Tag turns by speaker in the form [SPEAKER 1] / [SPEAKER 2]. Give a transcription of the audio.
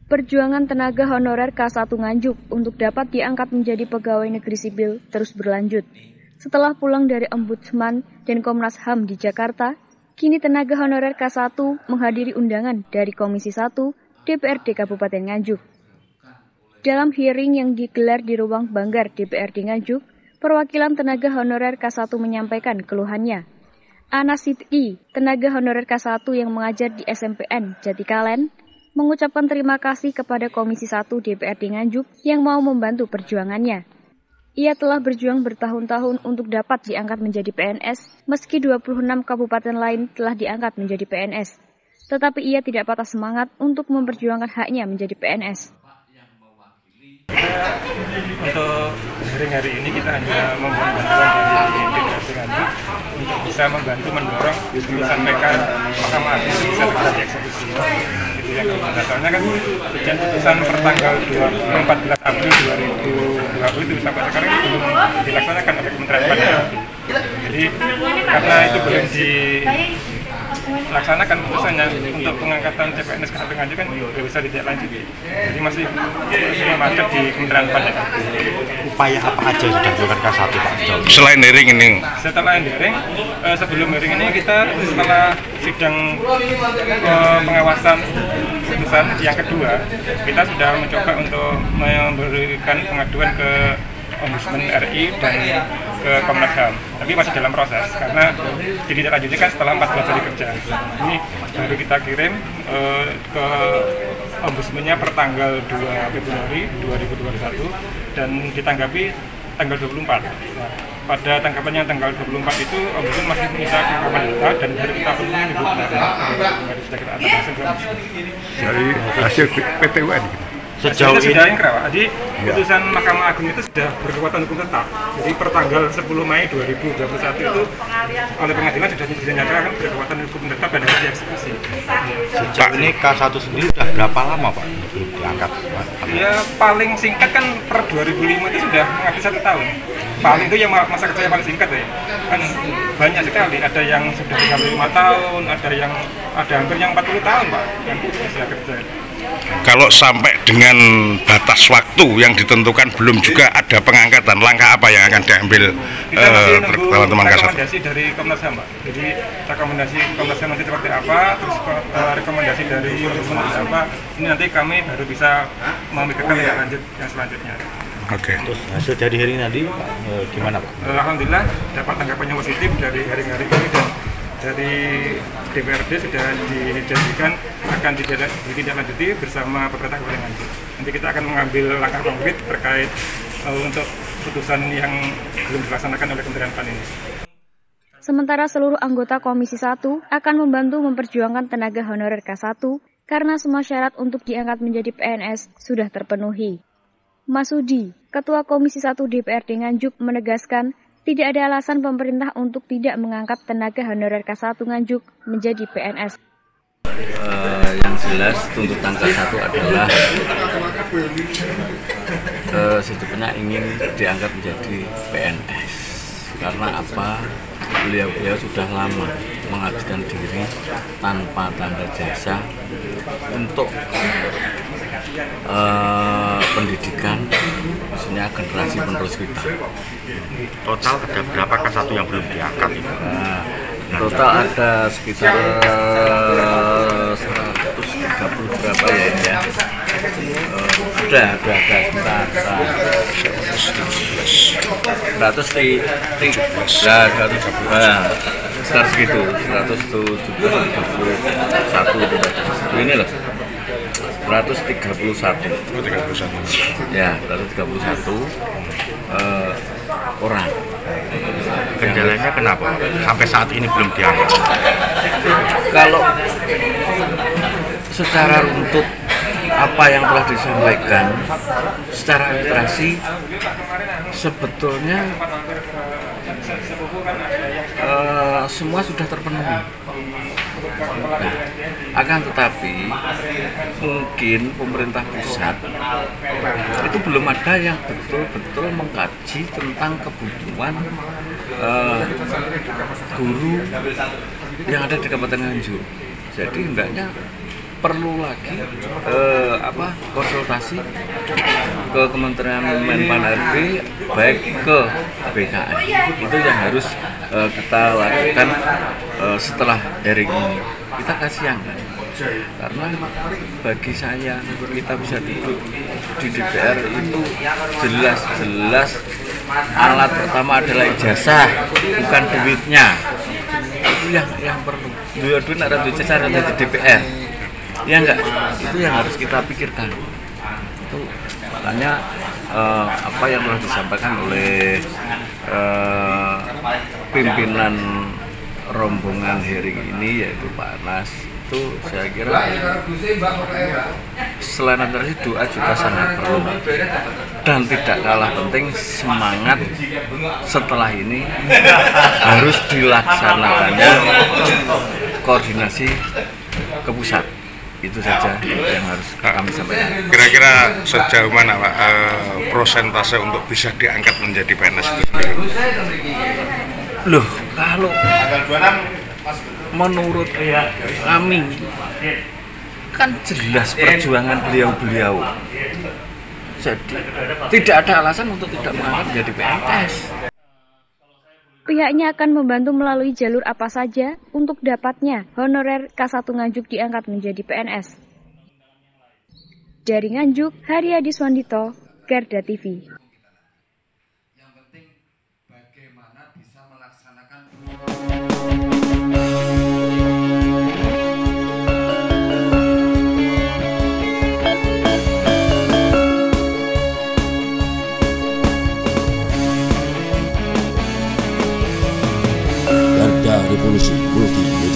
[SPEAKER 1] Perjuangan tenaga honorer K1 Nganjuk untuk dapat diangkat menjadi pegawai negeri sipil terus berlanjut. Setelah pulang dari Ombudsman dan Komnas HAM di Jakarta, kini tenaga honorer K1 menghadiri undangan dari Komisi 1 DPRD Kabupaten Nganjuk. Dalam hearing yang digelar di ruang Banggar DPRD Nganjuk, perwakilan tenaga honorer K1 menyampaikan keluhannya. Ana Siti, tenaga honorer K1 yang mengajar di SMPN Jatikalen, mengucapkan terima kasih kepada Komisi 1 DPRD Nganjuk yang mau membantu perjuangannya. Ia telah berjuang bertahun-tahun untuk dapat diangkat menjadi PNS, meski 26 kabupaten lain telah diangkat menjadi PNS. Tetapi ia tidak patah semangat untuk memperjuangkan haknya menjadi PNS.
[SPEAKER 2] Untuk hari ini kita hanya memberi bantuan dari DPRD Nganjuk untuk bisa membantu mendorong putusan PK Mahkamah Agung bisa segera dieksekusi. Itu yang kita soalnya kan sejak putusan pertanggal 14 April 2020 itu sampai sekarang belum dilaksanakan oleh Kementerian Pan. Jadi karena itu belum dilaksanakan putusannya untuk pengangkatan CPNS K1 Nganjuk kan tidak bisa ditindaklanjuti. Jadi masih macet di Kementerian Pan.
[SPEAKER 3] Upaya apa aja sudah dilakukan K1 Pak?
[SPEAKER 4] Selain hearing ini?
[SPEAKER 2] Setelah hearing, sebelum hearing ini kita setelah sidang pengawasan putusan yang kedua, kita sudah mencoba untuk memberikan pengaduan ke Ombudsman RI dan ke Komnas HAM, tapi masih dalam proses karena ditindaklanjuti setelah 14 hari kerja. Ini baru kita kirim ke Ombudsman-nya per tanggal 2 Februari 2021 dan ditanggapi tanggal 24. Nah, pada tanggapannya tanggal 24 itu Ombudsman masih meminta keungkapan data dan baru kita penuhi minggu kemarin. Sudah kita atas
[SPEAKER 4] Dari hasil PT UN.
[SPEAKER 2] Sejauh ini sudah ingkrah, jadi putusan Mahkamah Agung itu sudah berkekuatan hukum tetap. Jadi per tanggal 10 Mei 2021 itu oleh pengadilan sudah dinyatakan berkekuatan hukum tetap dan harus dieksekusi.
[SPEAKER 3] Sejauh ini K1 sendiri sudah berapa lama Pak belum diangkat?
[SPEAKER 2] Ya paling singkat kan per 2005 itu sudah mengabdi 1 tahun. Paling itu yang masa kerja yang paling singkat ya. Kan banyak sekali, ada yang sudah 35 tahun, ada hampir yang 40 tahun Pak yang sudah kerja.
[SPEAKER 4] Kalau sampai dengan batas waktu yang ditentukan belum juga ada pengangkatan, langkah apa yang akan diambil teman-teman K1?
[SPEAKER 2] Rekomendasi dari Komnas HAM, Pak. Jadi rekomendasi Komnas HAM nanti seperti apa, terus rekomendasi dari Ombudsman seperti apa, ini nanti kami baru bisa memikirkan yang lanjut yang selanjutnya.
[SPEAKER 4] Oke.
[SPEAKER 3] Terus hasil dari hearing tadi gimana Pak?
[SPEAKER 2] Alhamdulillah dapat tanggapannya positif dari hearing-hearing ini dan dari DPRD sudah dijanjikan akan ditindaklanjuti bersama pemerintah Kabupaten Nganjuk. Nanti kita akan mengambil langkah konkret terkait untuk putusan yang belum dilaksanakan oleh Kementerian Pan ini.
[SPEAKER 1] Sementara seluruh anggota Komisi 1 akan membantu memperjuangkan tenaga honorer K1 karena semua syarat untuk diangkat menjadi PNS sudah terpenuhi. Masudi, Ketua Komisi 1 DPRD Nganjuk menegaskan tidak ada alasan pemerintah untuk tidak mengangkat tenaga honorer K1 Nganjuk menjadi PNS.
[SPEAKER 5] Yang jelas tuntutan K1 adalah secepatnya ingin diangkat menjadi PNS. Karena apa? Beliau sudah lama menghabiskan diri tanpa tanda jasa untuk pendidikan, maksudnya generasi penerus kita.
[SPEAKER 3] Total ada berapa K1 yang belum diangkat itu?
[SPEAKER 5] Total ada sekitar 130 berapa ya? Ada sekitar 100 segitu, 131 ini loh. 131 ya, 131 orang.
[SPEAKER 3] Kendalanya kenapa? Sampai saat ini belum diangkat.
[SPEAKER 5] Kalau secara runtut apa yang telah disampaikan secara administrasi sebetulnya semua sudah terpenuhi. Nah, akan tetapi mungkin pemerintah pusat itu belum ada yang betul-betul mengkaji tentang kebutuhan guru yang ada di Kabupaten Nganjuk. Jadi hendaknya perlu lagi konsultasi ke Kementerian Menpan RB baik ke BKN. Itu yang harus kita lakukan setelah hearing ini. Kita kasihankan karena bagi saya kita bisa duduk di DPR itu jelas alat pertama adalah ijazah, bukan duitnya. Itu yang perlu. Duit ada duit ijazah ada di DPR. Ya enggak, itu yang harus kita pikirkan. Itu makanya apa yang telah disampaikan oleh pimpinan rombongan hearing ini yaitu Pak Anas, itu saya kira selain dari doa juga sangat perlu, dan tidak kalah penting semangat setelah ini harus dilaksanakannya koordinasi ke pusat. Itu saja yang harus kami sampaikan.
[SPEAKER 4] Kira-kira sejauh mana Pak prosentase untuk bisa diangkat menjadi PNS itu sendiri?
[SPEAKER 5] Loh, kalau menurut kami kan jelas perjuangan beliau-beliau. Jadi tidak ada alasan untuk tidak mengangkat menjadi PNS.
[SPEAKER 1] Pihaknya akan membantu melalui jalur apa saja untuk dapatnya honorer K1 Nganjuk diangkat menjadi PNS. Dari Nganjuk, Haryadi Swandito, Garda TV.
[SPEAKER 6] Yang penting bagaimana bisa melaksanakan
[SPEAKER 7] Revolusi Multimedia.